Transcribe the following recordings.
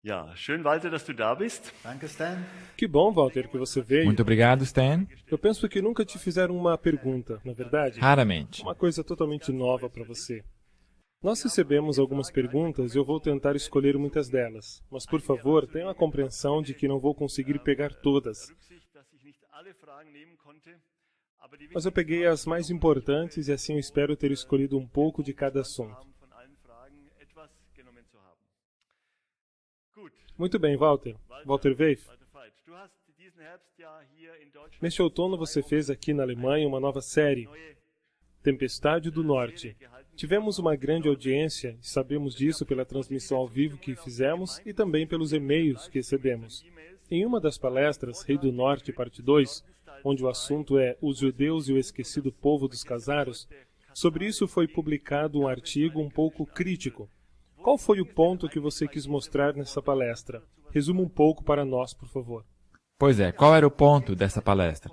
Ja, schön, Walter, dass du da bist. Danke, Stan. Que bom, Walter, que você veio. Muito obrigado, Stan. Eu penso que nunca te fizeram uma pergunta, na verdade? Raramente. Uma coisa totalmente nova para você. Nós recebemos algumas perguntas e eu vou tentar escolher muitas delas. Mas, por favor, tenham a compreensão de que não vou conseguir pegar todas. Mas eu peguei as mais importantes e assim eu espero ter escolhido um pouco de cada assunto. Muito bem, Walter. Walter Weif. Neste outono você fez aqui na Alemanha uma nova série, Tempestade do Norte. Tivemos uma grande audiência e sabemos disso pela transmissão ao vivo que fizemos e também pelos e-mails que recebemos. Em uma das palestras, Rei do Norte, parte 2, onde o assunto é Os Judeus e o Esquecido Povo dos Casaros, sobre isso foi publicado um artigo um pouco crítico. Qual foi o ponto que você quis mostrar nessa palestra? Resuma um pouco para nós, por favor. Pois é, qual era o ponto dessa palestra?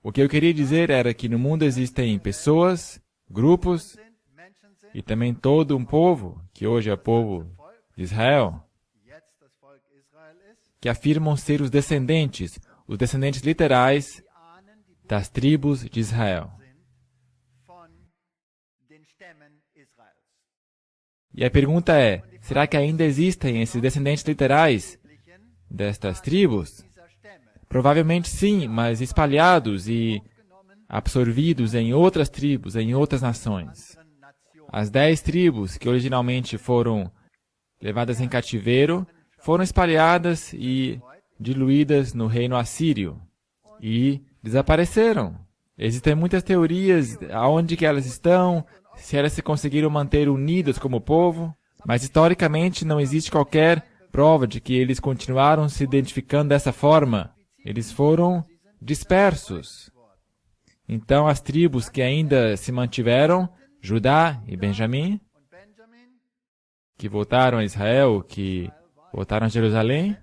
O que eu queria dizer era que no mundo existem pessoas, grupos e também todo um povo, que hoje é o povo de Israel, que afirmam ser os descendentes literais das tribos de Israel. E a pergunta é, será que ainda existem esses descendentes literais destas tribos? Provavelmente sim, mas espalhados e absorvidos em outras tribos, em outras nações. As 10 tribos que originalmente foram levadas em cativeiro foram espalhadas e diluídas no reino assírio e desapareceram. Existem muitas teorias aonde que elas estão, se elas se conseguiram manter unidas como povo, mas historicamente não existe qualquer prova de que eles continuaram se identificando dessa forma. Eles foram dispersos. Então as tribos que ainda se mantiveram, Judá e Benjamim, que voltaram a Israel, que voltaram a Jerusalém,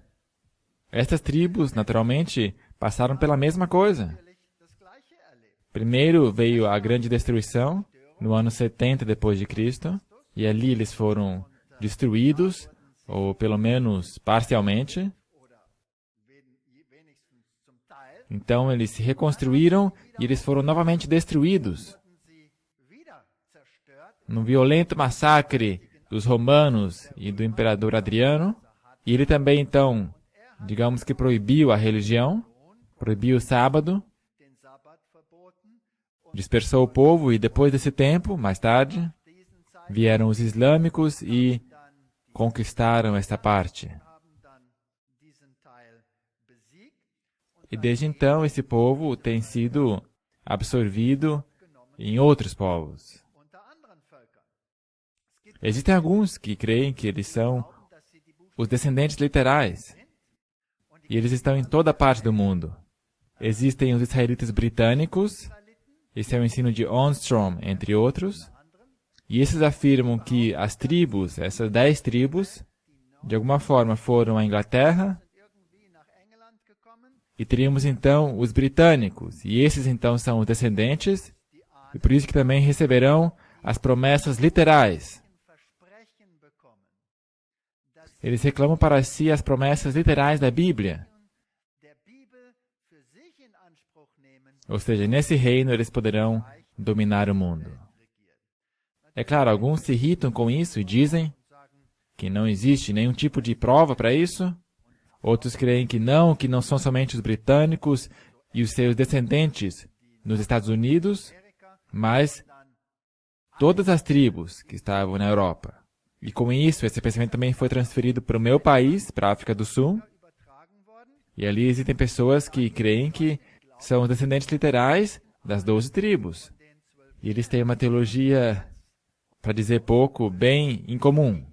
estas tribos, naturalmente, passaram pela mesma coisa. Primeiro veio a grande destruição, no ano 70 depois de Cristo, e ali eles foram destruídos, ou pelo menos parcialmente. Então eles se reconstruíram e eles foram novamente destruídos. Num violento massacre dos romanos e do imperador Adriano, e ele também então, digamos que proibiu a religião, proibiu o sábado, dispersou o povo e depois desse tempo, mais tarde, vieram os islâmicos e conquistaram esta parte. E desde então esse povo tem sido absorvido em outros povos. Existem alguns que creem que eles são os descendentes literais. E eles estão em toda parte do mundo. Existem os israelitas britânicos, esse é o ensino de Armstrong, entre outros. E esses afirmam que as tribos, essas 10 tribos, de alguma forma foram à Inglaterra. E teríamos então os britânicos, e esses então são os descendentes, e por isso que também receberão as promessas literais. Eles reclamam para si as promessas literais da Bíblia. Ou seja, nesse reino eles poderão dominar o mundo. É claro, alguns se irritam com isso e dizem que não existe nenhum tipo de prova para isso. Outros creem que não são somente os britânicos e os seus descendentes nos Estados Unidos, mas todas as tribos que estavam na Europa. E com isso, esse pensamento também foi transferido para o meu país, para a África do Sul. E ali existem pessoas que creem que são os descendentes literais das 12 tribos. E eles têm uma teologia, para dizer pouco, bem incomum.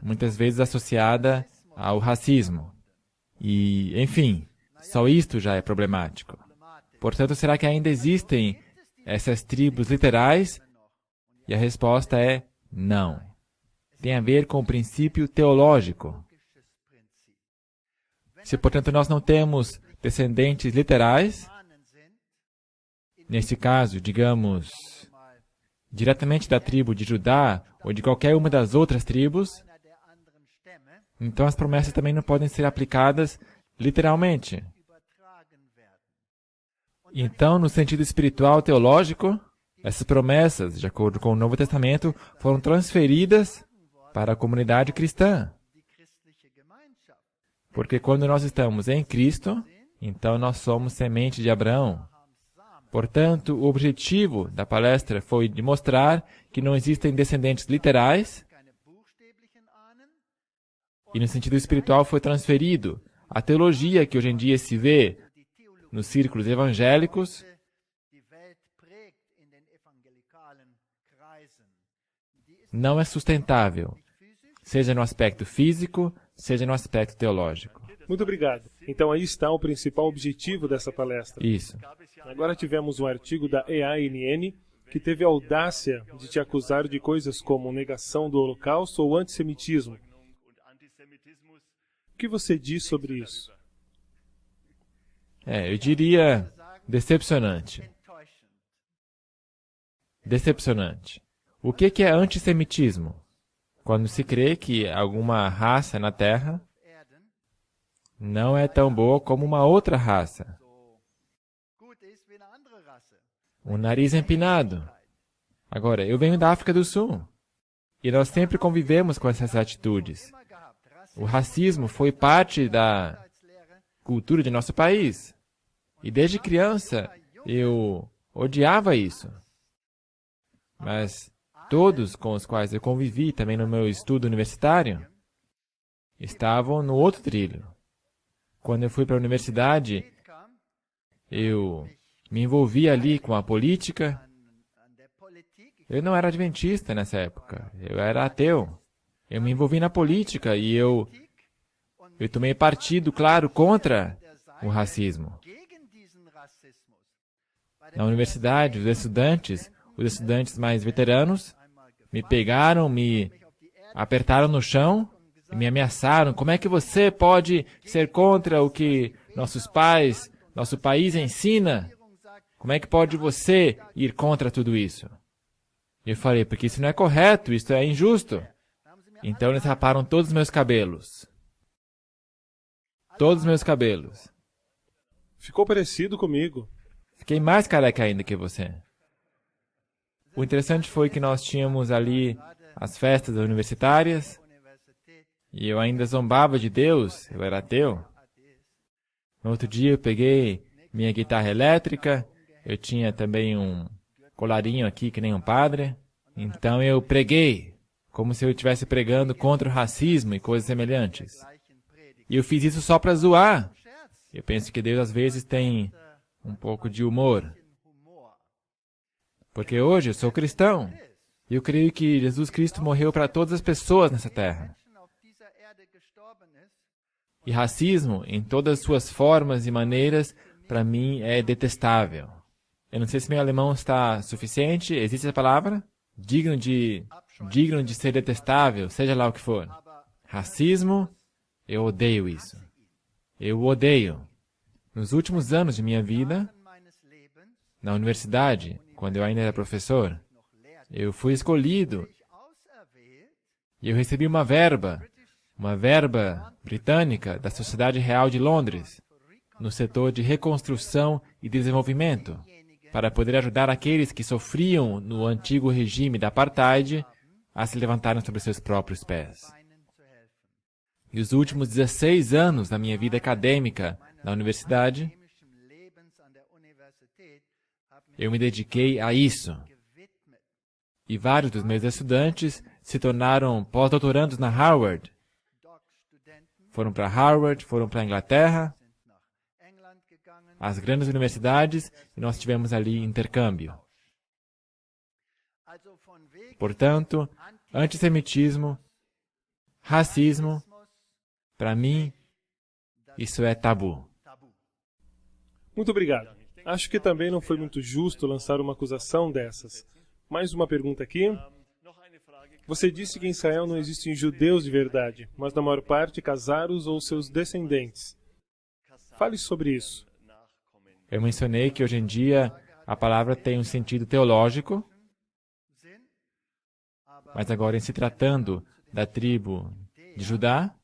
Muitas vezes associada ao racismo. E, enfim, só isto já é problemático. Portanto, será que ainda existem essas tribos literais? E a resposta é não. Tem a ver com o princípio teológico. Se, portanto, nós não temos descendentes literais, nesse caso, digamos, diretamente da tribo de Judá ou de qualquer uma das outras tribos, Então as promessas também não podem ser aplicadas literalmente. Então, no sentido espiritual teológico, essas promessas, de acordo com o Novo Testamento, foram transferidas para a comunidade cristã. Porque quando nós estamos em Cristo, então nós somos semente de Abraão. Portanto, o objetivo da palestra foi de mostrar que não existem descendentes literais, e no sentido espiritual foi transferido. A teologia que hoje em dia se vê nos círculos evangélicos não é sustentável, seja no aspecto físico, seja no aspecto teológico. Muito obrigado. Então aí está o principal objetivo dessa palestra. Isso. Agora tivemos um artigo da EANN que teve a audácia de te acusar de coisas como negação do Holocausto ou antissemitismo. O que você diz sobre isso? Eu diria decepcionante. Decepcionante. O que é antissemitismo? Quando se crê que alguma raça na Terra não é tão boa como uma outra raça. O nariz empinado. Agora, eu venho da África do Sul. E nós sempre convivemos com essas atitudes. O racismo foi parte da cultura de nosso país. E desde criança, eu odiava isso. Mas todos com os quais eu convivi, também no meu estudo universitário, estavam no outro trilho. Quando eu fui para a universidade, eu me envolvi ali com a política. Eu não era adventista nessa época, eu era ateu. Eu me envolvi na política e eu tomei partido, claro, contra o racismo. Na universidade, os estudantes mais veteranos, me pegaram, me apertaram no chão e me ameaçaram. Como é que você pode ser contra o que nossos pais, nosso país ensina? Como é que pode você ir contra tudo isso? E eu falei, porque isso não é correto, isso é injusto. Então eles raparam todos os meus cabelos. Todos os meus cabelos. Ficou parecido comigo. Fiquei mais careca ainda que você. O interessante foi que nós tínhamos ali as festas universitárias e eu ainda zombava de Deus, eu era ateu. No outro dia eu peguei minha guitarra elétrica, eu tinha também um colarinho aqui que nem um padre, então eu preguei, como se eu estivesse pregando contra o racismo e coisas semelhantes. E eu fiz isso só para zoar. Eu penso que Deus às vezes tem um pouco de humor. Porque hoje eu sou cristão. E eu creio que Jesus Cristo morreu para todas as pessoas nessa terra. E racismo, em todas as suas formas e maneiras, para mim é detestável. Eu não sei se meu alemão está suficiente. Existe essa palavra? Digno de ser detestável, seja lá o que for. Racismo, eu odeio isso. Eu odeio. Nos últimos anos de minha vida, na universidade, quando eu ainda era professor, eu fui escolhido e eu recebi uma verba britânica da Sociedade Real de Londres, no setor de reconstrução e desenvolvimento, para poder ajudar aqueles que sofriam no antigo regime da apartheid a se levantarem sobre seus próprios pés. E os últimos 16 anos da minha vida acadêmica na universidade, eu me dediquei a isso. E vários dos meus estudantes se tornaram pós-doutorandos na Harvard. Foram para Harvard, foram para a Inglaterra, as grandes universidades, e nós tivemos ali intercâmbio. Portanto, antissemitismo, racismo, para mim, isso é tabu. Muito obrigado. Acho que também não foi muito justo lançar uma acusação dessas. Mais uma pergunta aqui. Você disse que em Israel não existem judeus de verdade, mas na maior parte casaros ou seus descendentes. Fale sobre isso. Eu mencionei que hoje em dia a palavra tem um sentido teológico, mas agora em se tratando da tribo de Judá,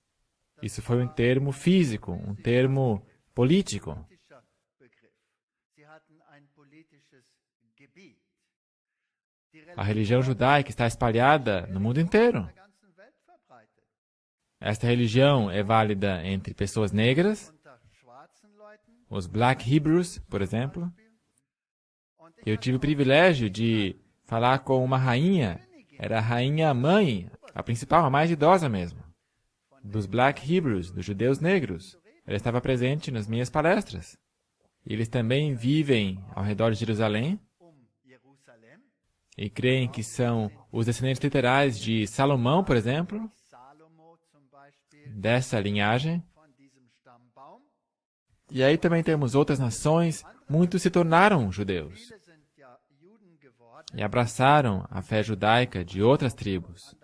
Isso foi um termo físico, um termo político. A religião judaica está espalhada no mundo inteiro. Esta religião é válida entre pessoas negras, os Black Hebrews, por exemplo. Eu tive o privilégio de falar com uma rainha, era a rainha mãe, a principal, a mais idosa mesmo, dos Black Hebrews, dos judeus negros. Ela estava presente nas minhas palestras. Eles também vivem ao redor de Jerusalém e creem que são os descendentes literais de Salomão, por exemplo, dessa linhagem. E aí também temos outras nações, muitos se tornaram judeus e abraçaram a fé judaica de outras tribos.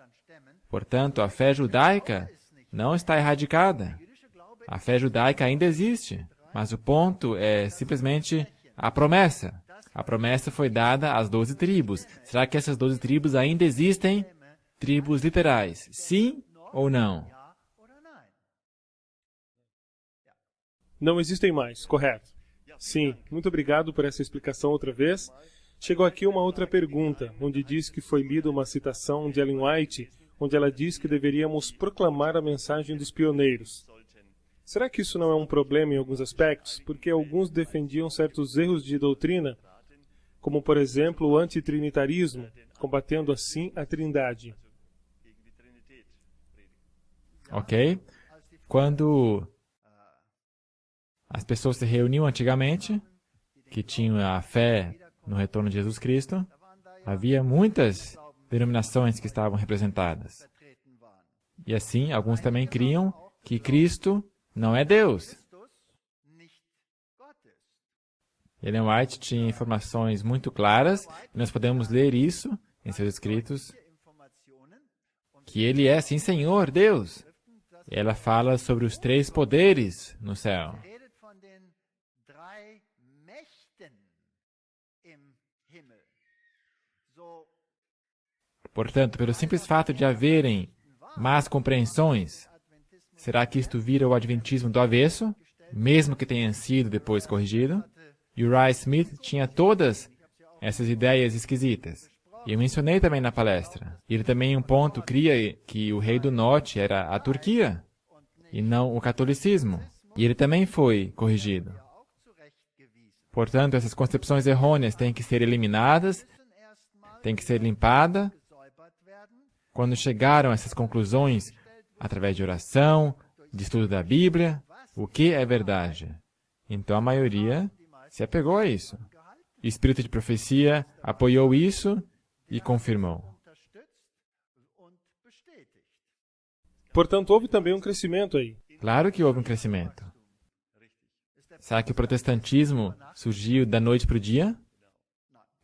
Portanto, a fé judaica não está erradicada. A fé judaica ainda existe, mas o ponto é simplesmente a promessa. A promessa foi dada às 12 tribos. Será que essas 12 tribos ainda existem? Tribos literais, sim ou não? Não existem mais, correto? Sim, muito obrigado por essa explicação outra vez. Chegou aqui uma outra pergunta, onde diz que foi lida uma citação de Ellen White, onde ela diz que deveríamos proclamar a mensagem dos pioneiros. Será que isso não é um problema em alguns aspectos? Porque alguns defendiam certos erros de doutrina, como, por exemplo, o antitrinitarismo, combatendo assim a trindade. Ok? Quando as pessoas se reuniam antigamente, que tinham a fé no retorno de Jesus Cristo, havia muitas denominações que estavam representadas. E assim, alguns também criam que Cristo não é Deus. Ellen White tinha informações muito claras, e nós podemos ler isso em seus escritos, que Ele é, sim, Senhor, Deus. Ela fala sobre os 3 poderes no céu. Portanto, pelo simples fato de haverem más compreensões, será que isto vira o adventismo do avesso, mesmo que tenha sido depois corrigido? Uriah Smith tinha todas essas ideias esquisitas. E eu mencionei também na palestra. Ele também, em um ponto, cria que o rei do norte era a Turquia, e não o catolicismo. E ele também foi corrigido. Portanto, essas concepções errôneas têm que ser eliminadas, têm que ser limpadas. Quando chegaram a essas conclusões, através de oração, de estudo da Bíblia, o que é verdade? Então a maioria se apegou a isso. O espírito de profecia apoiou isso e confirmou. Portanto, houve também um crescimento aí. Claro que houve um crescimento. Será que o protestantismo surgiu da noite para o dia?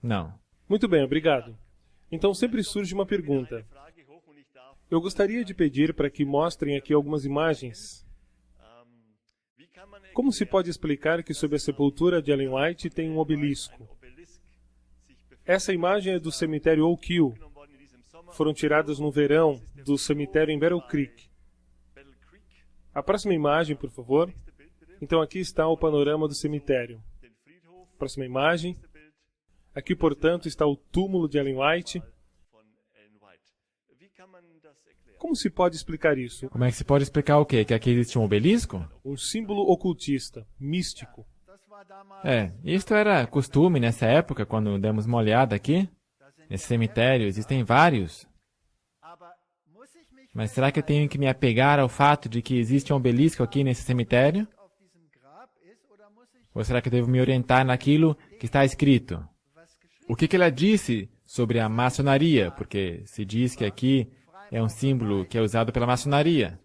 Não. Muito bem, obrigado. Então sempre surge uma pergunta. Eu gostaria de pedir para que mostrem aqui algumas imagens. Como se pode explicar que sob a sepultura de Ellen White tem um obelisco? Essa imagem é do cemitério Oak Hill. Foram tiradas no verão do cemitério em Battle Creek. A próxima imagem, por favor. Então aqui está o panorama do cemitério. Próxima imagem. Aqui, portanto, está o túmulo de Ellen White. Como se pode explicar isso? Como é que se pode explicar o quê? Que aqui existe um obelisco? Um símbolo ocultista, místico. Isto era costume nessa época, quando demos uma olhada aqui. Nesse cemitério existem vários. Mas será que eu tenho que me apegar ao fato de que existe um obelisco aqui nesse cemitério? Ou será que eu devo me orientar naquilo que está escrito? O que ela disse sobre a maçonaria? Porque se diz que aqui é um símbolo que é usado pela maçonaria.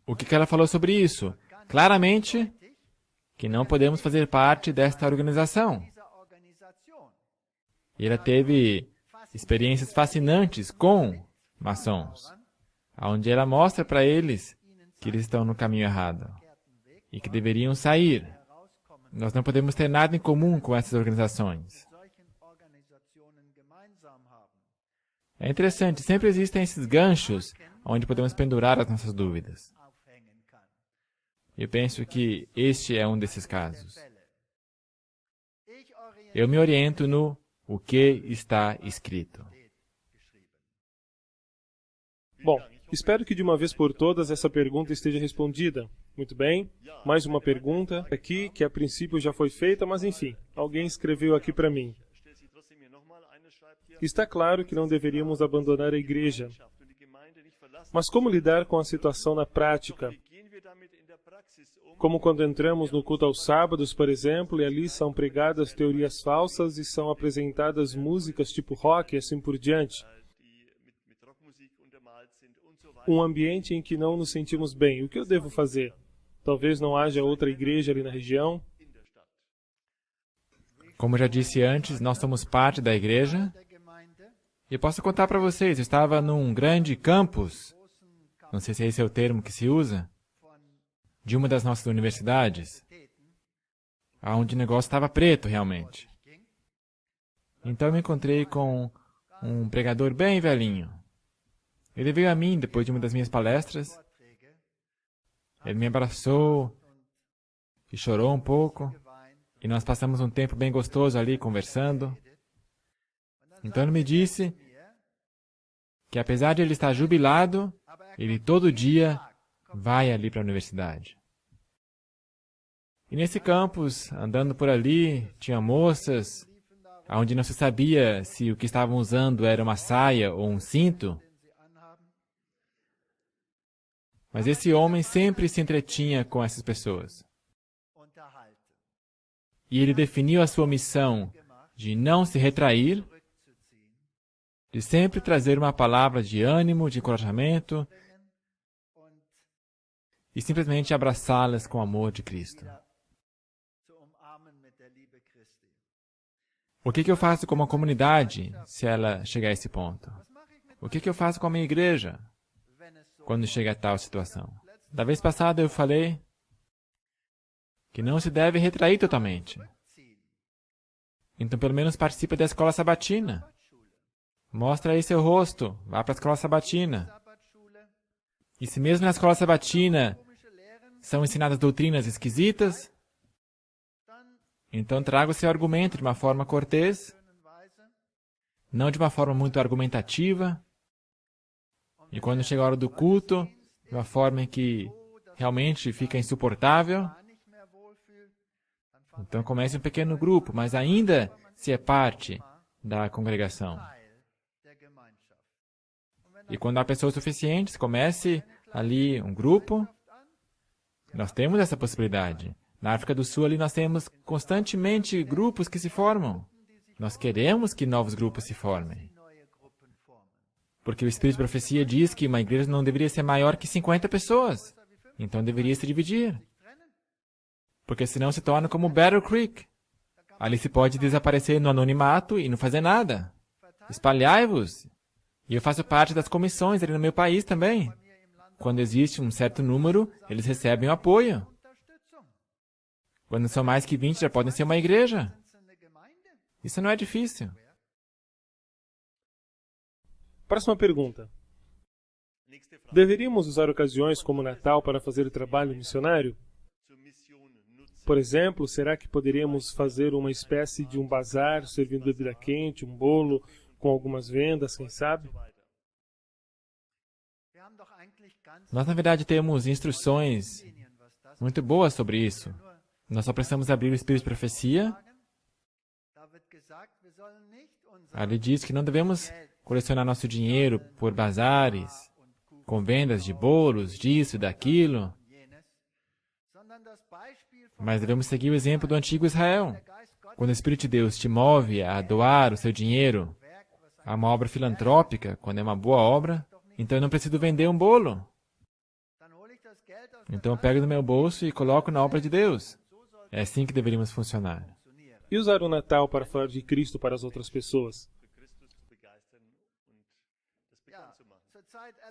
O que ela falou sobre isso? Claramente que não podemos fazer parte desta organização. E ela teve experiências fascinantes com maçons, onde ela mostra para eles que eles estão no caminho errado e que deveriam sair. Nós não podemos ter nada em comum com essas organizações. É interessante, sempre existem esses ganchos onde podemos pendurar as nossas dúvidas. Eu penso que este é um desses casos. Eu me oriento no o que está escrito. Bom, espero que de uma vez por todas essa pergunta esteja respondida. Muito bem, mais uma pergunta aqui, que a princípio já foi feita, mas enfim, alguém escreveu aqui para mim. Está claro que não deveríamos abandonar a igreja, mas como lidar com a situação na prática? Como quando entramos no culto aos sábados, por exemplo, e ali são pregadas teorias falsas e são apresentadas músicas tipo rock e assim por diante. Um ambiente em que não nos sentimos bem. O que eu devo fazer? Talvez não haja outra igreja ali na região? Como já disse antes, nós somos parte da igreja. E posso contar para vocês, eu estava num grande campus, não sei se esse é o termo que se usa, de uma das nossas universidades, onde o negócio estava preto realmente. Então eu me encontrei com um pregador bem velhinho. Ele veio a mim depois de uma das minhas palestras. Ele me abraçou e chorou um pouco. E nós passamos um tempo bem gostoso ali conversando. Então ele me disse que apesar de ele estar jubilado, ele todo dia vai ali para a universidade. E nesse campus, andando por ali, tinha moças, onde não se sabia se o que estavam usando era uma saia ou um cinto. Mas esse homem sempre se entretinha com essas pessoas. E ele definiu a sua missão de não se retrair, de sempre trazer uma palavra de ânimo, de encorajamento, e simplesmente abraçá-las com o amor de Cristo. O que eu faço com uma comunidade, se ela chegar a esse ponto? O que eu faço com a minha igreja, quando chega a tal situação? Da vez passada eu falei que não se deve retrair totalmente. Então, pelo menos participe da escola sabatina. Mostra aí seu rosto, vá para a escola sabatina. E se mesmo na escola sabatina são ensinadas doutrinas esquisitas, então traga o seu argumento de uma forma cortês, não de uma forma muito argumentativa. E quando chega a hora do culto, de uma forma em que realmente fica insuportável, então comece um pequeno grupo, mas ainda se é parte da congregação. E quando há pessoas suficientes, comece ali um grupo. Nós temos essa possibilidade. Na África do Sul, ali nós temos constantemente grupos que se formam. Nós queremos que novos grupos se formem. Porque o Espírito de Profecia diz que uma igreja não deveria ser maior que 50 pessoas. Então deveria se dividir. Porque senão se torna como Battle Creek. Ali se pode desaparecer no anonimato e não fazer nada. Espalhai-vos. E eu faço parte das comissões ali no meu país também. Quando existe um certo número, eles recebem o apoio. Quando são mais que 20, já podem ser uma igreja. Isso não é difícil. Próxima pergunta. Deveríamos usar ocasiões como o Natal para fazer o trabalho missionário? Por exemplo, será que poderíamos fazer uma espécie de um bazar servindo bebida quente, um bolo, com algumas vendas, quem sabe? Nós, na verdade, temos instruções muito boas sobre isso. Nós só precisamos abrir o Espírito de Profecia. Ali diz que não devemos colecionar nosso dinheiro por bazares, com vendas de bolos, disso e daquilo. Mas devemos seguir o exemplo do antigo Israel. Quando o Espírito de Deus te move a doar o seu dinheiro a uma obra filantrópica, quando é uma boa obra, então eu não preciso vender um bolo. Então eu pego do meu bolso e coloco na obra de Deus. É assim que deveríamos funcionar. E usar o Natal para falar de Cristo para as outras pessoas?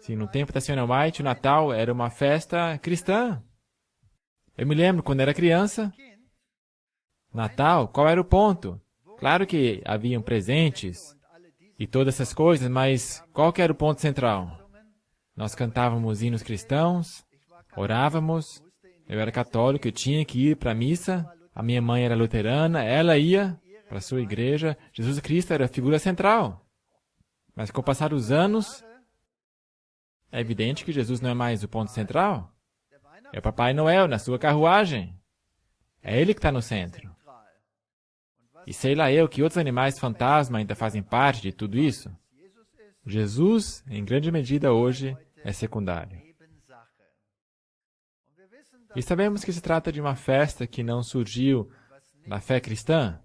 Sim, no tempo da Sra. White, o Natal era uma festa cristã. Eu me lembro, quando era criança, Natal, qual era o ponto? Claro que haviam presentes e todas essas coisas, mas qual que era o ponto central? Nós cantávamos hinos cristãos, orávamos, eu era católico, eu tinha que ir para a missa, a minha mãe era luterana, ela ia para a sua igreja, Jesus Cristo era a figura central. Mas com o passar dos anos, é evidente que Jesus não é mais o ponto central. É o Papai Noel na sua carruagem. É ele que está no centro. E sei lá eu que outros animais fantasma ainda fazem parte de tudo isso. Jesus, em grande medida hoje, é secundário. E sabemos que se trata de uma festa que não surgiu da fé cristã,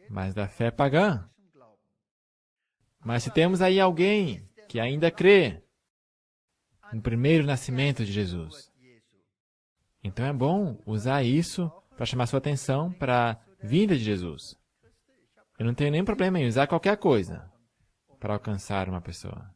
mas da fé pagã. Mas se temos aí alguém que ainda crê no primeiro nascimento de Jesus, então é bom usar isso para chamar sua atenção para a vinda de Jesus. Eu não tenho nenhum problema em usar qualquer coisa para alcançar uma pessoa.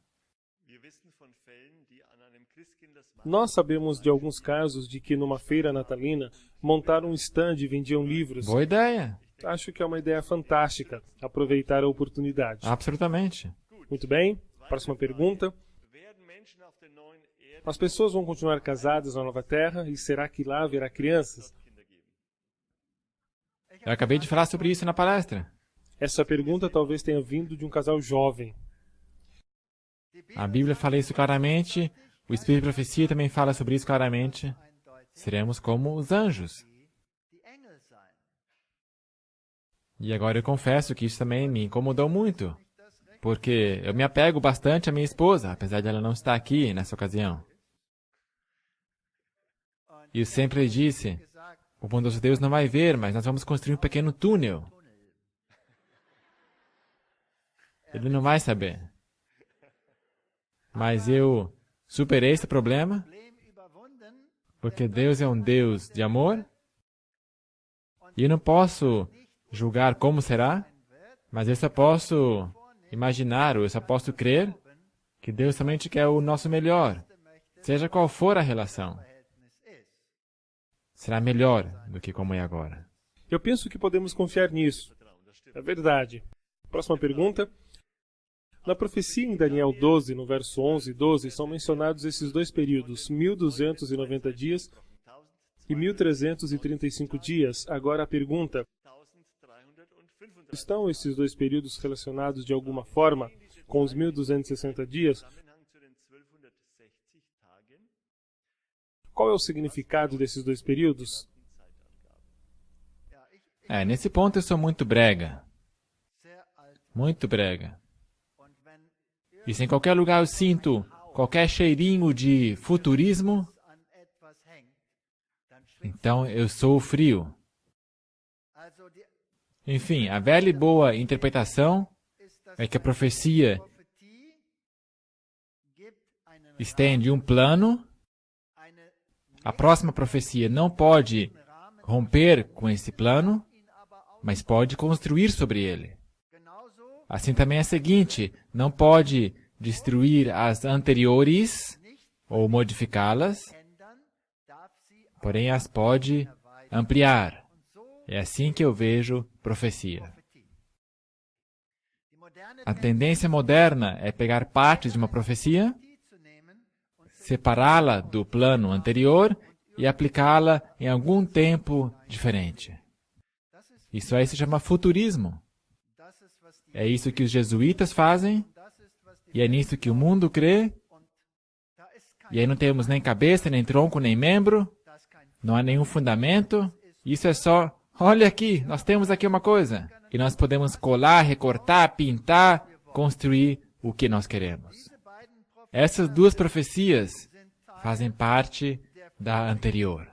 Nós sabemos de alguns casos de que numa feira natalina montaram um stand e vendiam livros. Boa ideia. Acho que é uma ideia fantástica, aproveitar a oportunidade. Absolutamente. Muito bem, próxima pergunta. As pessoas vão continuar casadas na nova terra e será que lá haverá crianças? Eu acabei de falar sobre isso na palestra. Essa pergunta talvez tenha vindo de um casal jovem. A Bíblia fala isso claramente, o Espírito de Profecia também fala sobre isso claramente. Seremos como os anjos. E agora eu confesso que isso também me incomodou muito, porque eu me apego bastante à minha esposa, apesar de ela não estar aqui nessa ocasião. E eu sempre disse, o bondoso Deus não vai ver, mas nós vamos construir um pequeno túnel. Ele não vai saber. Mas eu superei esse problema, porque Deus é um Deus de amor, e eu não posso julgar como será, mas eu só posso imaginar, ou eu só posso crer que Deus somente quer o nosso melhor, seja qual for a relação. Será melhor do que como é agora. Eu penso que podemos confiar nisso. É verdade. Próxima pergunta. Na profecia em Daniel 12, no verso 11 e 12, são mencionados esses dois períodos, 1290 dias e 1335 dias. Agora a pergunta: estão esses dois períodos relacionados de alguma forma com os 1260 dias? Qual é o significado desses dois períodos? Nesse ponto eu sou muito brega. Muito brega. E se em qualquer lugar eu sinto qualquer cheirinho de futurismo, então eu sou frio. Enfim, a velha e boa interpretação é que a profecia estende um plano, a próxima profecia não pode romper com esse plano, mas pode construir sobre ele. Assim também é a seguinte, não pode destruir as anteriores ou modificá-las, porém as pode ampliar. É assim que eu vejo profecia. A tendência moderna é pegar partes de uma profecia, separá-la do plano anterior e aplicá-la em algum tempo diferente. Isso aí se chama futurismo. É isso que os jesuítas fazem, e é nisso que o mundo crê, e aí não temos nem cabeça, nem tronco, nem membro, não há nenhum fundamento, isso é só, olha aqui, nós temos aqui uma coisa, e nós podemos colar, recortar, pintar, construir o que nós queremos. Essas duas profecias fazem parte da anterior,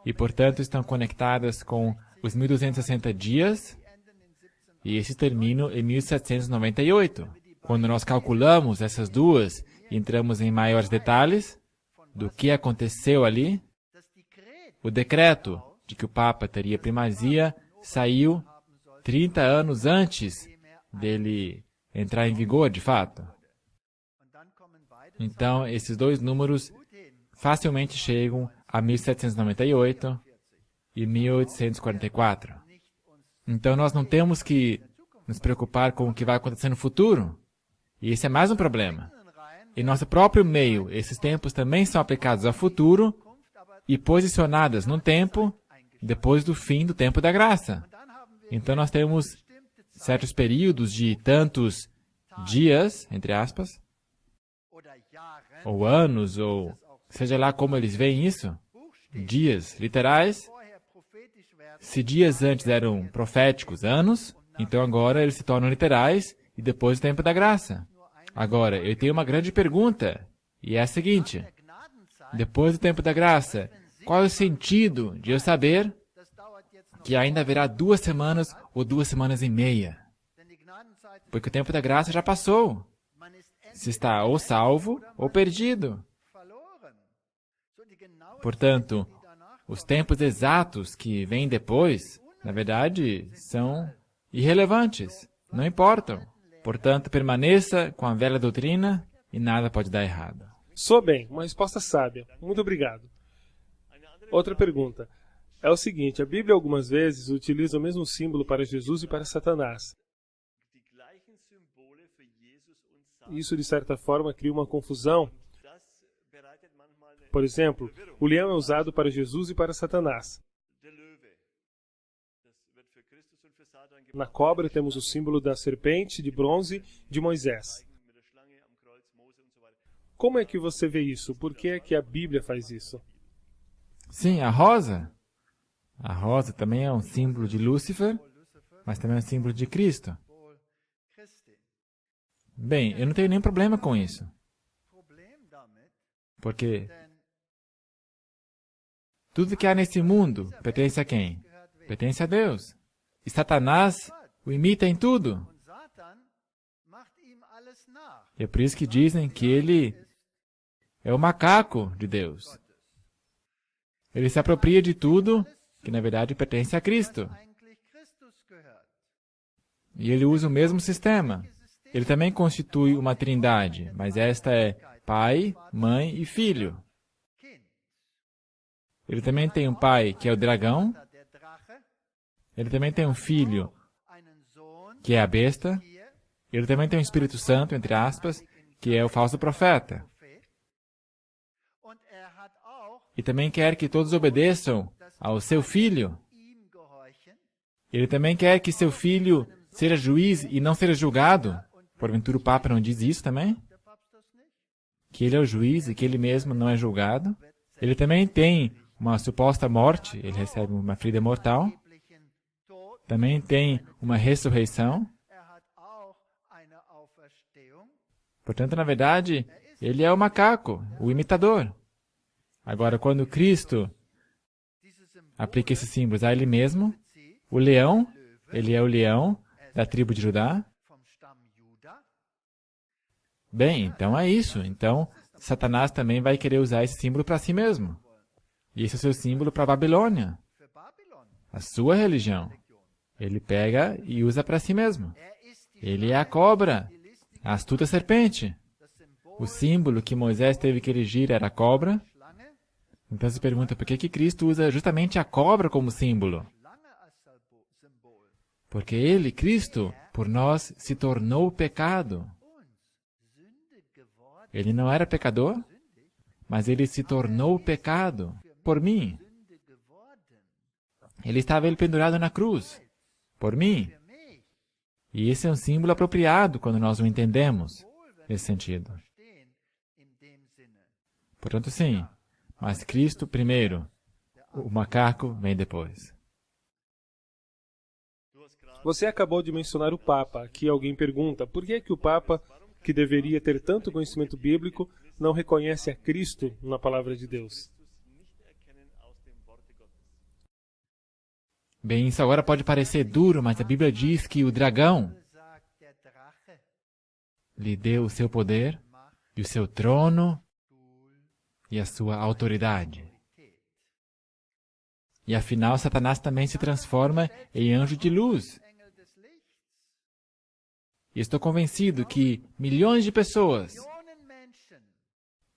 e portanto estão conectadas com os 1260 dias, e esses terminam em 1798. Quando nós calculamos essas duas e entramos em maiores detalhes do que aconteceu ali, o decreto de que o Papa teria primazia saiu 30 anos antes dele entrar em vigor, de fato. Então, esses dois números facilmente chegam a 1798 e 1844. Então, nós não temos que nos preocupar com o que vai acontecer no futuro. E esse é mais um problema. Em nosso próprio meio, esses tempos também são aplicados ao futuro e posicionados num tempo depois do fim do tempo da graça. Então nós temos certos períodos de tantos dias, entre aspas, ou anos, ou seja lá como eles veem isso, dias literais. Se dias antes eram proféticos anos, então agora eles se tornam literais e depois do tempo da graça. Agora, eu tenho uma grande pergunta, e é a seguinte: depois do tempo da graça, qual é o sentido de eu saber que ainda haverá 2 semanas ou 2 semanas e meia? Porque o tempo da graça já passou. Se está ou salvo ou perdido. Portanto, os tempos exatos que vêm depois, na verdade, são irrelevantes, não importam. Portanto, permaneça com a velha doutrina e nada pode dar errado. Soa bem, uma resposta sábia. Muito obrigado. Outra pergunta. É o seguinte, a Bíblia algumas vezes utiliza o mesmo símbolo para Jesus e para Satanás. Isso, de certa forma, cria uma confusão. Por exemplo, o leão é usado para Jesus e para Satanás. Na cobra temos o símbolo da serpente de bronze de Moisés. Como é que você vê isso? Por que é que a Bíblia faz isso? Sim, a rosa. A rosa também é um símbolo de Lúcifer, mas também é um símbolo de Cristo. Bem, eu não tenho nenhum problema com isso. Porque tudo que há nesse mundo pertence a quem? Pertence a Deus. E Satanás o imita em tudo. E é por isso que dizem que ele é o macaco de Deus. Ele se apropria de tudo que, na verdade, pertence a Cristo. E ele usa o mesmo sistema. Ele também constitui uma trindade, mas esta é Pai, Mãe e Filho. Ele também tem um pai, que é o dragão. Ele também tem um filho, que é a besta. Ele também tem um Espírito Santo, entre aspas, que é o falso profeta. E também quer que todos obedeçam ao seu filho. Ele também quer que seu filho seja juiz e não seja julgado. Porventura o Papa não diz isso também? Que ele é o juiz e que ele mesmo não é julgado. Ele também tem uma suposta morte, ele recebe uma ferida mortal. Também tem uma ressurreição. Portanto, na verdade, ele é o macaco, o imitador. Agora, quando Cristo aplica esses símbolos a ele mesmo, o leão, ele é o leão da tribo de Judá. Bem, então é isso. Então, Satanás também vai querer usar esse símbolo para si mesmo. E esse é o seu símbolo para a Babilônia, a sua religião. Ele pega e usa para si mesmo. Ele é a cobra, a astuta serpente. O símbolo que Moisés teve que erigir era a cobra. Então se pergunta por que Cristo usa justamente a cobra como símbolo? Porque ele, Cristo, por nós, se tornou pecado. Ele não era pecador, mas ele se tornou pecado por mim. Ele estava pendurado na cruz, por mim. E esse é um símbolo apropriado quando nós o entendemos, nesse sentido. Portanto, sim, mas Cristo primeiro, o macaco vem depois. Você acabou de mencionar o Papa. Aqui alguém pergunta, por que é que o Papa, que deveria ter tanto conhecimento bíblico, não reconhece a Cristo na palavra de Deus? Bem, isso agora pode parecer duro, mas a Bíblia diz que o dragão lhe deu o seu poder, e o seu trono, e a sua autoridade. E afinal, Satanás também se transforma em anjo de luz. E estou convencido que milhões de pessoas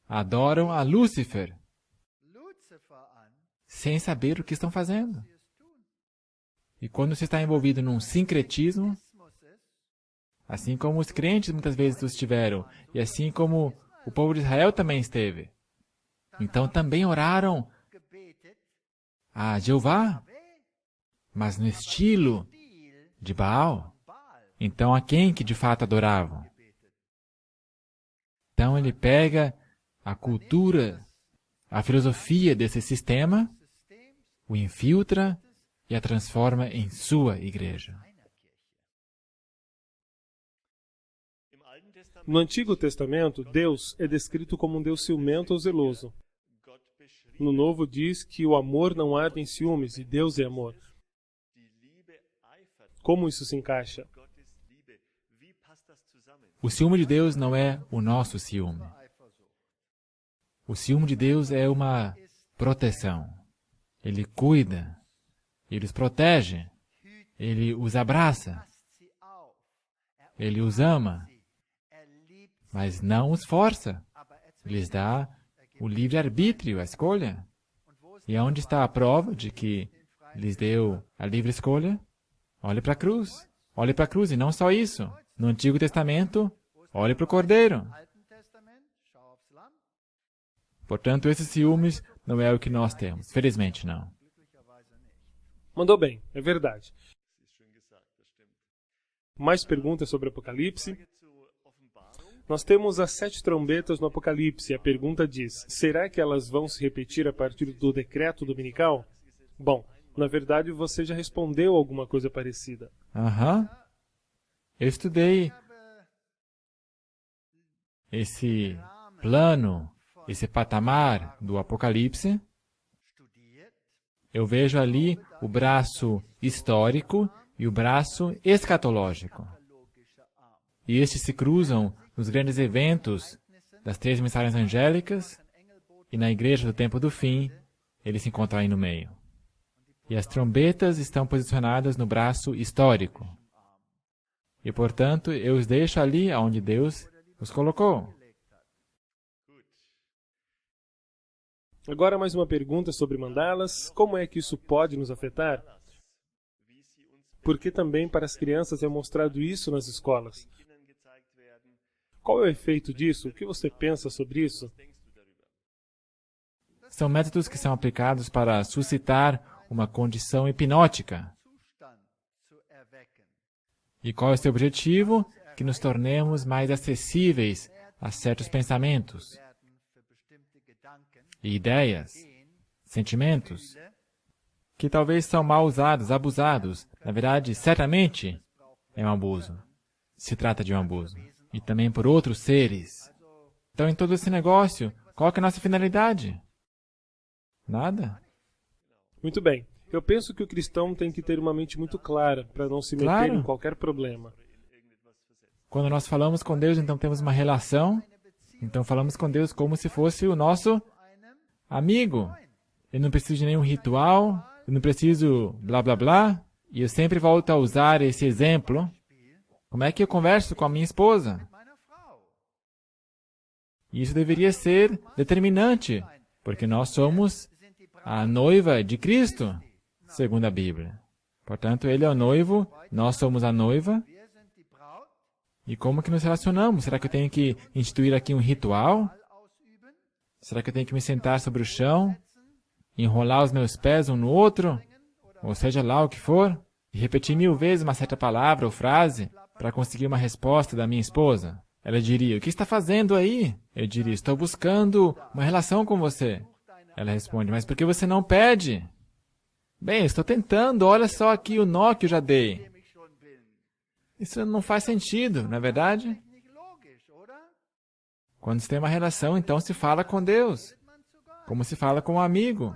adoram a Lúcifer, sem saber o que estão fazendo. E quando você está envolvido num sincretismo, assim como os crentes muitas vezes os tiveram, e assim como o povo de Israel também esteve. Então também oraram a Jeová, mas no estilo de Baal. Então a quem que de fato adoravam? Então ele pega a cultura, a filosofia desse sistema, o infiltra e a transforma em sua igreja. No Antigo Testamento, Deus é descrito como um Deus ciumento ou zeloso. No Novo diz que o amor não arde em ciúmes e Deus é amor. Como isso se encaixa? O ciúme de Deus não é o nosso ciúme. O ciúme de Deus é uma proteção. Ele cuida, ele os protege, ele os abraça, ele os ama, mas não os força. Ele lhes dá o livre-arbítrio, a escolha. E onde está a prova de que lhes deu a livre escolha? Olhe para a cruz. Olhe para a cruz, e não só isso. No Antigo Testamento, olhe para o Cordeiro. Portanto, esses ciúmes não é o que nós temos. Felizmente, não. Mandou bem, é verdade. Mais perguntas sobre o Apocalipse? Nós temos as 7 trombetas no Apocalipse. A pergunta diz, será que elas vão se repetir a partir do decreto dominical? Bom, na verdade você já respondeu alguma coisa parecida. Eu estudei esse plano, esse patamar do Apocalipse. Eu vejo ali o braço histórico e o braço escatológico. E estes se cruzam nos grandes eventos das 3 mensagens angélicas e na igreja do tempo do fim, eles se encontram aí no meio. E as trombetas estão posicionadas no braço histórico. E, portanto, eu os deixo ali onde Deus os colocou. Agora mais uma pergunta sobre mandalas. Como é que isso pode nos afetar? Porque também para as crianças é mostrado isso nas escolas. Qual é o efeito disso? O que você pensa sobre isso? São métodos que são aplicados para suscitar uma condição hipnótica. E qual é o seu objetivo? Que nos tornemos mais acessíveis a certos pensamentos, e ideias, sentimentos, que talvez são mal usados, abusados. Na verdade, certamente é um abuso. Se trata de um abuso. E também por outros seres. Então, em todo esse negócio, qual é a nossa finalidade? Nada. Muito bem. Eu penso que o cristão tem que ter uma mente muito clara para não se meter em qualquer problema. Quando nós falamos com Deus, então temos uma relação. Então falamos com Deus como se fosse o nosso amigo. Eu não preciso de nenhum ritual, eu não preciso blá blá blá. E eu sempre volto a usar esse exemplo. Como é que eu converso com a minha esposa? Isso deveria ser determinante, porque nós somos a noiva de Cristo, segundo a Bíblia. Portanto, Ele é o noivo, nós somos a noiva. E como que nos relacionamos? Será que eu tenho que instituir aqui um ritual? Será que eu tenho que me sentar sobre o chão, enrolar os meus pés um no outro, ou seja lá o que for, e repetir 1000 vezes uma certa palavra ou frase para conseguir uma resposta da minha esposa? Ela diria, o que está fazendo aí? Eu diria, estou buscando uma relação com você. Ela responde, mas por que você não pede? Bem, estou tentando, olha só aqui o nó que eu já dei. Isso não faz sentido, não é verdade? Quando se tem uma relação, então se fala com Deus, como se fala com um amigo.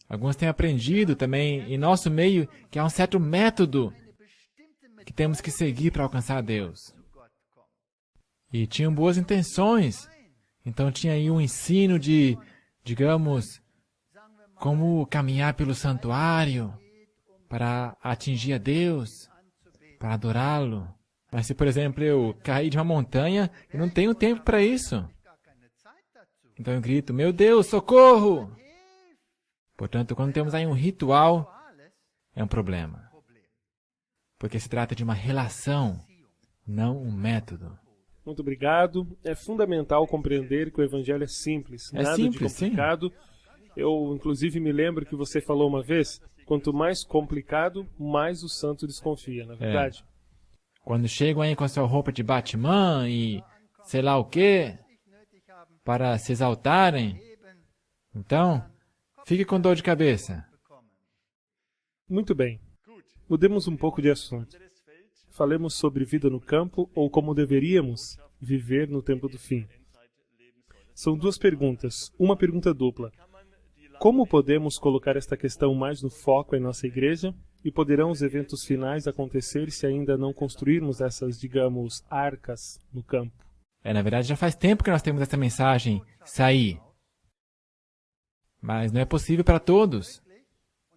Alguns têm aprendido também em nosso meio que há um certo método que temos que seguir para alcançar Deus. E tinham boas intenções. Então tinha aí um ensino de, digamos, como caminhar pelo santuário para atingir a Deus, para adorá-lo. Mas se, por exemplo, eu cair de uma montanha, eu não tenho tempo para isso. Então eu grito, meu Deus, socorro! Portanto, quando temos aí um ritual, é um problema. Porque se trata de uma relação não um método. Muito obrigado. É fundamental compreender que o Evangelho é simples, É nada simples, de complicado. Eu, inclusive, me lembro que você falou uma vez, quanto mais complicado, mais o santo desconfia, na verdade? Quando chegam aí com a sua roupa de Batman e sei lá o quê, para se exaltarem, então, fique com dor de cabeça. Muito bem. Mudemos um pouco de assunto. Falemos sobre vida no campo ou como deveríamos viver no tempo do fim. São duas perguntas, uma pergunta dupla. Como podemos colocar esta questão mais no foco em nossa igreja? E poderão os eventos finais acontecer se ainda não construirmos essas, digamos, arcas no campo? Na verdade, já faz tempo que nós temos essa mensagem sair. Mas não é possível para todos.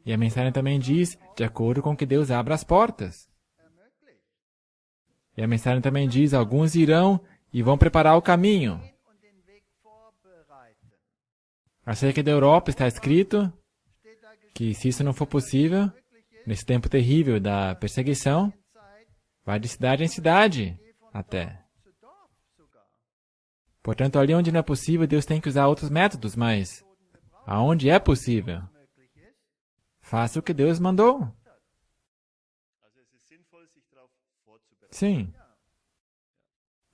E a mensagem também diz, de acordo com que Deus abra as portas. E a mensagem também diz, alguns irão e vão preparar o caminho. Acerca da Europa está escrito que, se isso não for possível, nesse tempo terrível da perseguição, vai de cidade em cidade até. Portanto, ali onde não é possível, Deus tem que usar outros métodos, mas aonde é possível, faça o que Deus mandou. Sim.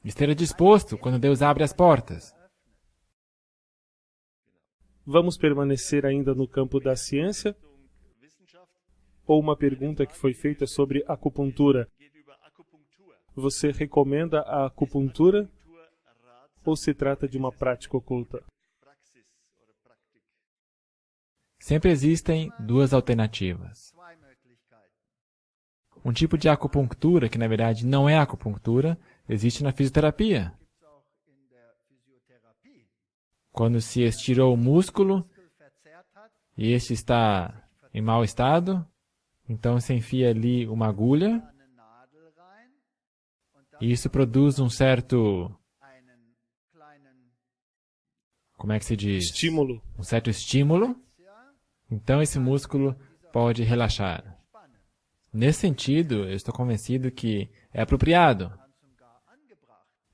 Esteja disposto quando Deus abre as portas. Vamos permanecer ainda no campo da ciência? Ou uma pergunta que foi feita sobre acupuntura. Você recomenda a acupuntura ou se trata de uma prática oculta? Sempre existem duas alternativas. Um tipo de acupuntura, que na verdade não é acupuntura, existe na fisioterapia. Quando se estirou o músculo e este está em mau estado, então se enfia ali uma agulha e isso produz um certo... Como é que se diz? Estímulo. Um certo estímulo. Então esse músculo pode relaxar. Nesse sentido, eu estou convencido que é apropriado.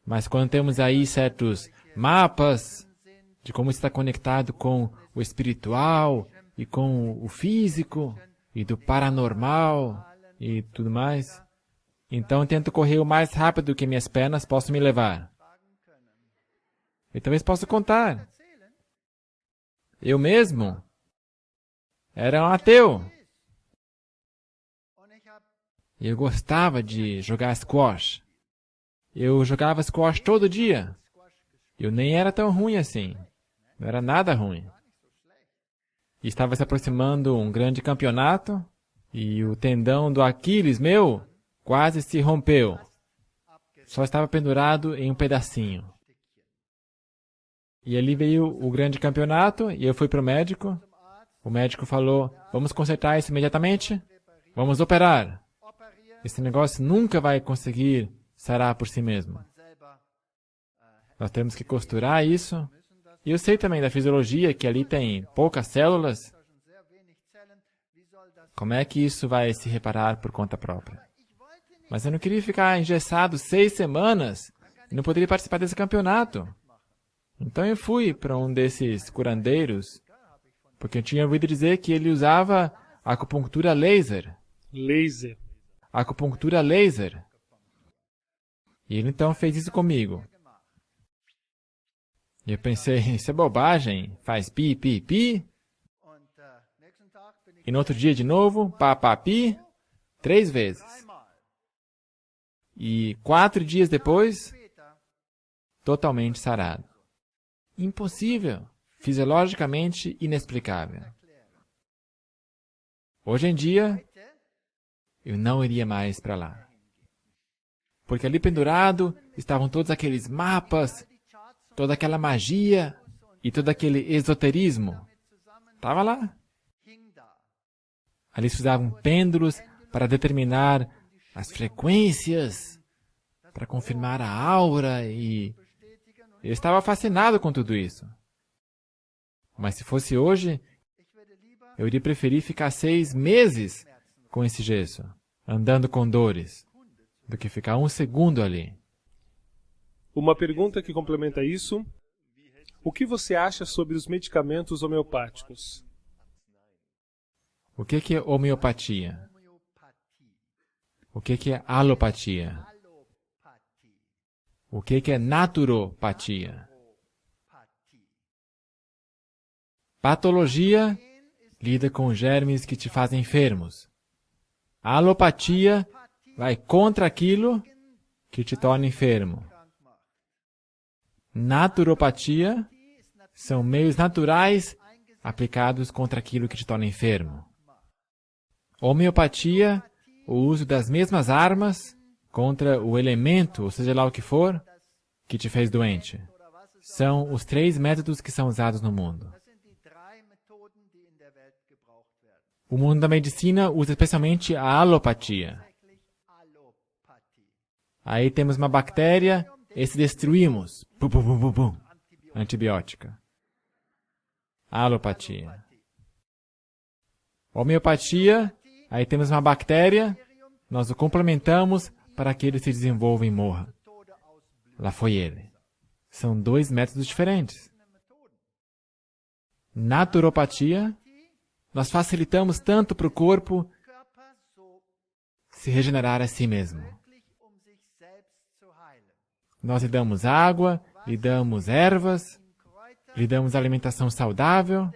Mas quando temos aí certos mapas de como está conectado com o espiritual e com o físico e do paranormal e tudo mais, então eu tento correr o mais rápido que minhas pernas possam me levar. E talvez possa contar. Eu mesmo era um ateu. Eu gostava de jogar squash. Eu jogava squash todo dia. Eu nem era tão ruim assim. Não era nada ruim. E estava se aproximando um grande campeonato e o tendão do Aquiles meu quase se rompeu. Só estava pendurado em um pedacinho. E ali veio o grande campeonato e eu fui para o médico. O médico falou, vamos consertar isso imediatamente. Vamos operar. Esse negócio nunca vai conseguir sarar por si mesmo. Nós temos que costurar isso. E eu sei também da fisiologia que ali tem poucas células. Como é que isso vai se reparar por conta própria? Mas eu não queria ficar engessado 6 semanas e não poderia participar desse campeonato. Então eu fui para um desses curandeiros, porque eu tinha ouvido dizer que ele usava acupuntura laser. Laser. Acupuntura laser. E ele então fez isso comigo. E eu pensei, isso é bobagem, faz pi, pi, pi. E no outro dia de novo, pá, pá, pi, 3 vezes. E 4 dias depois, totalmente sarado. Impossível, fisiologicamente inexplicável. Hoje em dia, eu não iria mais para lá. Porque ali pendurado estavam todos aqueles mapas, toda aquela magia e todo aquele esoterismo. Estava lá. Ali se usavam pêndulos para determinar as frequências, para confirmar a aura e... Eu estava fascinado com tudo isso. Mas se fosse hoje, eu iria preferir ficar 6 meses com esse gesso, andando com dores. do que ficar um segundo ali. Uma pergunta que complementa isso: o que você acha sobre os medicamentos homeopáticos? O que é homeopatia? O que é alopatia? O que é naturopatia? Patologia lida com germes que te fazem enfermos. A alopatia vai contra aquilo que te torna enfermo. Naturopatia são meios naturais aplicados contra aquilo que te torna enfermo. Homeopatia, o uso das mesmas armas contra o elemento, ou seja lá o que for, que te fez doente. São os 3 métodos que são usados no mundo. O mundo da medicina usa especialmente a alopatia. Aí temos uma bactéria, esse destruímos. Bum, bum, bum, bum, bum. Antibiótica. Alopatia. Homeopatia, aí temos uma bactéria, nós o complementamos para que ele se desenvolva e morra. Lá foi ele. São 2 métodos diferentes. Naturopatia, nós facilitamos tanto para o corpo se regenerar a si mesmo. Nós lhe damos água, lhe damos ervas, lhe damos alimentação saudável,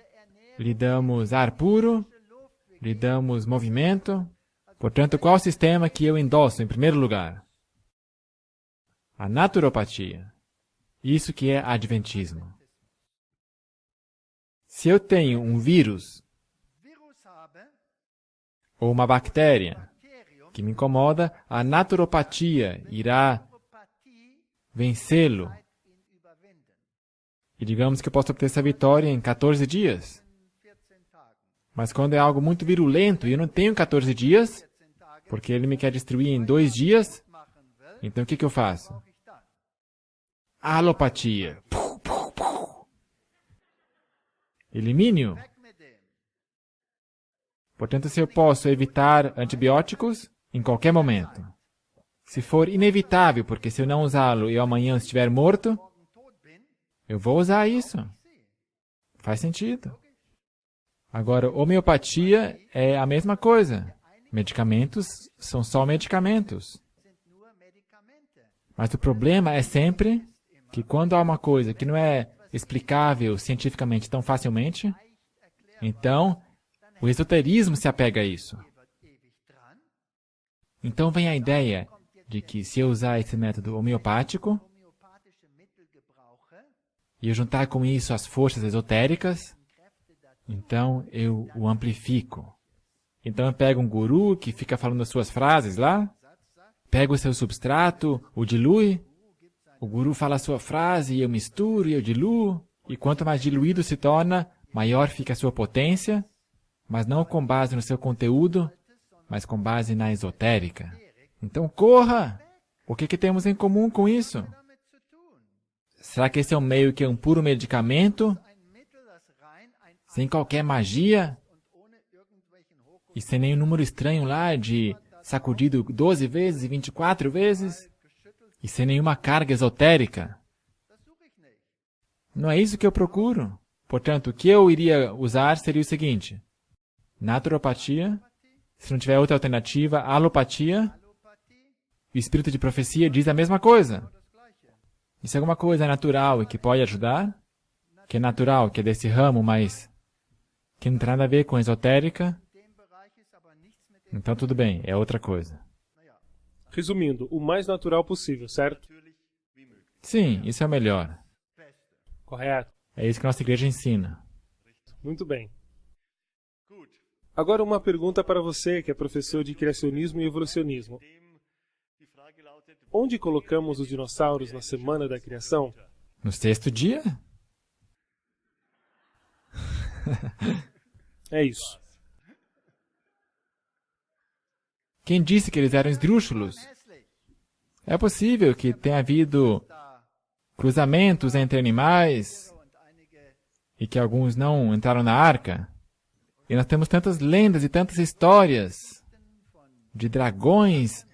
lhe damos ar puro, lhe damos movimento. Portanto, qual o sistema que eu endosso em primeiro lugar? A naturopatia. Isso que é adventismo. Se eu tenho um vírus ou uma bactéria que me incomoda, a naturopatia irá vencê-lo. E digamos que eu posso obter essa vitória em 14 dias. Mas quando é algo muito virulento e eu não tenho 14 dias, porque ele me quer destruir em 2 dias, então o que eu faço? Alopatia. Elimine-o. Portanto, se eu posso evitar antibióticos, em qualquer momento. Se for inevitável, porque se eu não usá-lo e eu amanhã estiver morto, eu vou usar isso. Faz sentido. Agora, homeopatia é a mesma coisa. Medicamentos são só medicamentos. Mas o problema é sempre que quando há uma coisa que não é explicável cientificamente tão facilmente, então o esoterismo se apega a isso. Então vem a ideia de que se eu usar esse método homeopático e eu juntar com isso as forças esotéricas, então eu o amplifico. Então eu pego um guru que fica falando as suas frases lá, pego o seu substrato, o dilui, o guru fala a sua frase e eu misturo e eu diluo, e quanto mais diluído se torna, maior fica a sua potência, mas não com base no seu conteúdo, mas com base na esotérica. Então corra! O que temos em comum com isso? Será que esse é um meio que é um puro medicamento, sem qualquer magia, e sem nenhum número estranho lá de sacudido 12 vezes e 24 vezes, e sem nenhuma carga esotérica? Não é isso que eu procuro. Portanto, o que eu iria usar seria o seguinte: naturopatia, se não tiver outra alternativa, alopatia. O espírito de profecia diz a mesma coisa. E se alguma coisa é natural e que pode ajudar, que é natural, que é desse ramo, mas que não tem nada a ver com a esotérica, então tudo bem, é outra coisa. Resumindo, o mais natural possível, certo? Sim, isso é o melhor. Correto. É isso que a nossa igreja ensina. Muito bem. Agora uma pergunta para você, que é professor de criacionismo e evolucionismo. Onde colocamos os dinossauros na semana da criação? No 6º dia? É isso. Quem disse que eles eram esdrúxulos? É possível que tenha havido cruzamentos entre animais e que alguns não entraram na arca. E nós temos tantas lendas e tantas histórias de dragões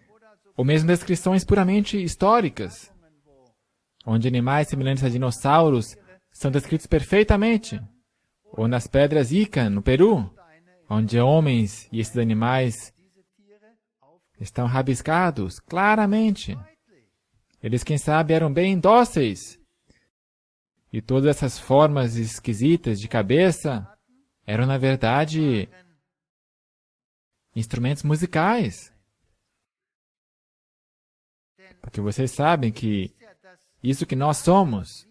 ou mesmo descrições puramente históricas, onde animais semelhantes a dinossauros são descritos perfeitamente, ou nas pedras Ica, no Peru, onde homens e esses animais estão rabiscados claramente. Eles, quem sabe, eram bem dóceis. E todas essas formas esquisitas de cabeça eram, na verdade, instrumentos musicais. Porque vocês sabem que isso que nós somos,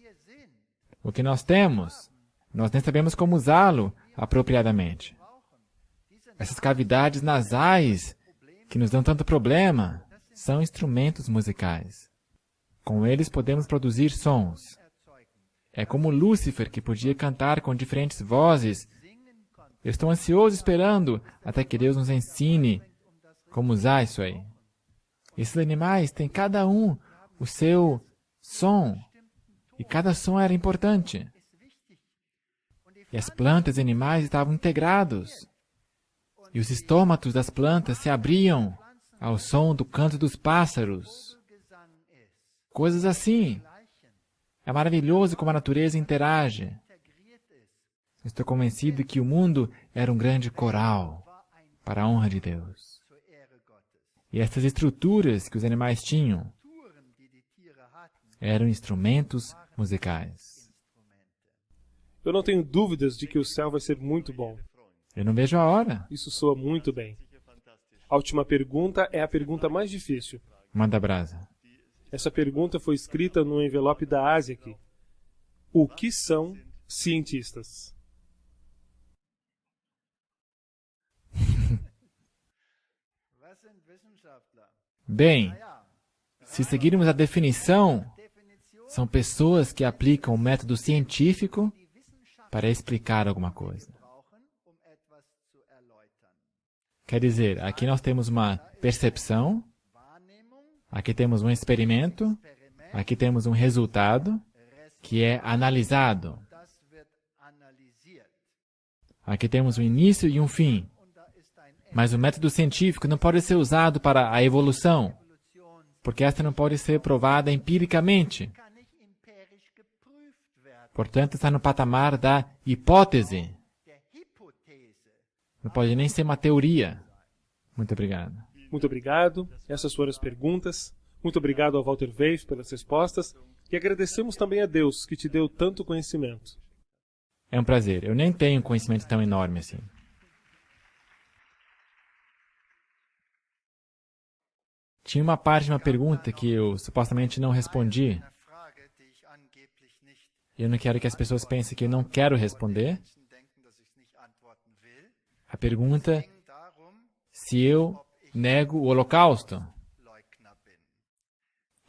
o que nós temos, nós nem sabemos como usá-lo apropriadamente. Essas cavidades nasais que nos dão tanto problema são instrumentos musicais. Com eles podemos produzir sons. É como Lúcifer, que podia cantar com diferentes vozes. Eu estou ansioso esperando até que Deus nos ensine como usar isso aí. Esses animais têm cada um o seu som, e cada som era importante. E as plantas e animais estavam integrados. E os estômatos das plantas se abriam ao som do canto dos pássaros. Coisas assim. É maravilhoso como a natureza interage. Estou convencido que o mundo era um grande coral para a honra de Deus. E essas estruturas que os animais tinham eram instrumentos musicais. Eu não tenho dúvidas de que o céu vai ser muito bom. Eu não vejo a hora. Isso soa muito bem. A última pergunta é a pergunta mais difícil. Manda brasa. Essa pergunta foi escrita no envelope da ASIAC. O que são cientistas? Bem, se seguirmos a definição, são pessoas que aplicam o método científico para explicar alguma coisa. Quer dizer, aqui nós temos uma percepção, aqui temos um experimento, aqui temos um resultado que é analisado. Aqui temos um início e um fim. Mas o método científico não pode ser usado para a evolução, porque esta não pode ser provada empiricamente. Portanto, está no patamar da hipótese. Não pode nem ser uma teoria. Muito obrigado. Muito obrigado. Essas foram as perguntas. Muito obrigado ao Walter Weiss pelas respostas. E agradecemos também a Deus, que te deu tanto conhecimento. É um prazer. Eu nem tenho um conhecimento tão enorme assim. Tinha uma parte de uma pergunta que eu supostamente não respondi. Eu não quero que as pessoas pensem que eu não quero responder. A pergunta se eu nego o Holocausto.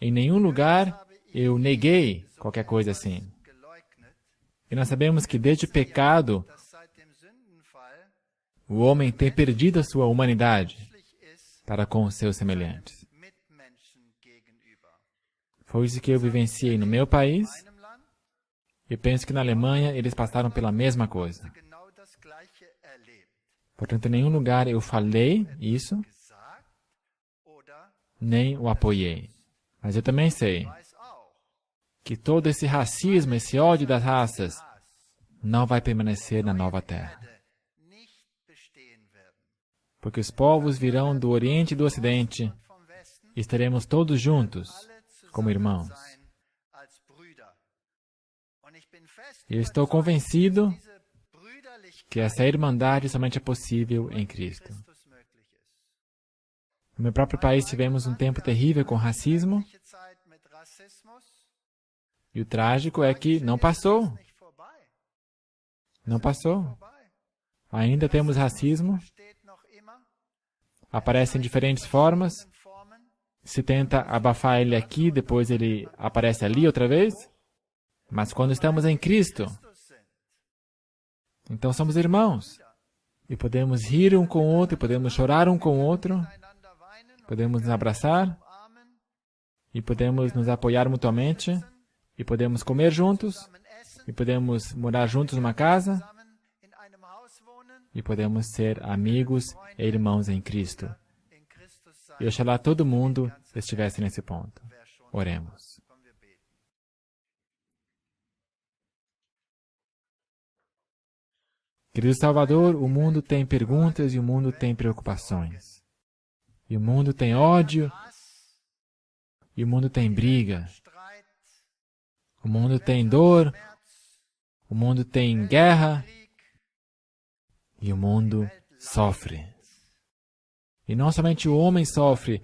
Em nenhum lugar eu neguei qualquer coisa assim. E nós sabemos que desde o pecado, o homem tem perdido a sua humanidade para com os seus semelhantes. Foi isso que eu vivenciei no meu país. E penso que na Alemanha eles passaram pela mesma coisa. Portanto, em nenhum lugar eu falei isso, nem o apoiei. Mas eu também sei que todo esse racismo, esse ódio das raças, não vai permanecer na nova terra. Porque os povos virão do Oriente e do Ocidente e estaremos todos juntos, como irmãos. E eu estou convencido que essa irmandade somente é possível em Cristo. No meu próprio país tivemos um tempo terrível com racismo. E o trágico é que não passou. Não passou. Ainda temos racismo. Aparece em diferentes formas. Se tenta abafar ele aqui, depois ele aparece ali outra vez. Mas quando estamos em Cristo, então somos irmãos. E podemos rir um com o outro, podemos chorar um com o outro, podemos nos abraçar, e podemos nos apoiar mutuamente, e podemos comer juntos, e podemos morar juntos numa casa, e podemos ser amigos e irmãos em Cristo. e oxalá todo mundo estivesse nesse ponto. Oremos. Querido Salvador, o mundo tem perguntas e o mundo tem preocupações. E o mundo tem ódio, e o mundo tem briga. O mundo tem dor, o mundo tem guerra, e o mundo sofre. E não somente o homem sofre,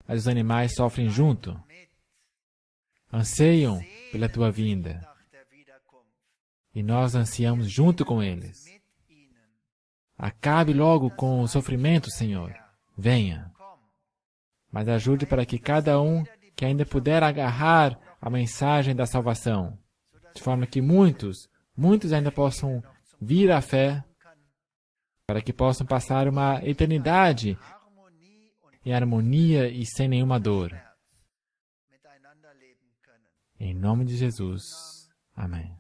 mas os animais sofrem junto. Anseiam pela tua vinda. E nós ansiamos junto com eles. Acabe logo com o sofrimento, Senhor. Venha. Mas ajude para que cada um que ainda puder agarrar a mensagem da salvação, de forma que muitos ainda possam vir à fé, para que possam passar uma eternidade em harmonia e sem nenhuma dor. Em nome de Jesus. Amém.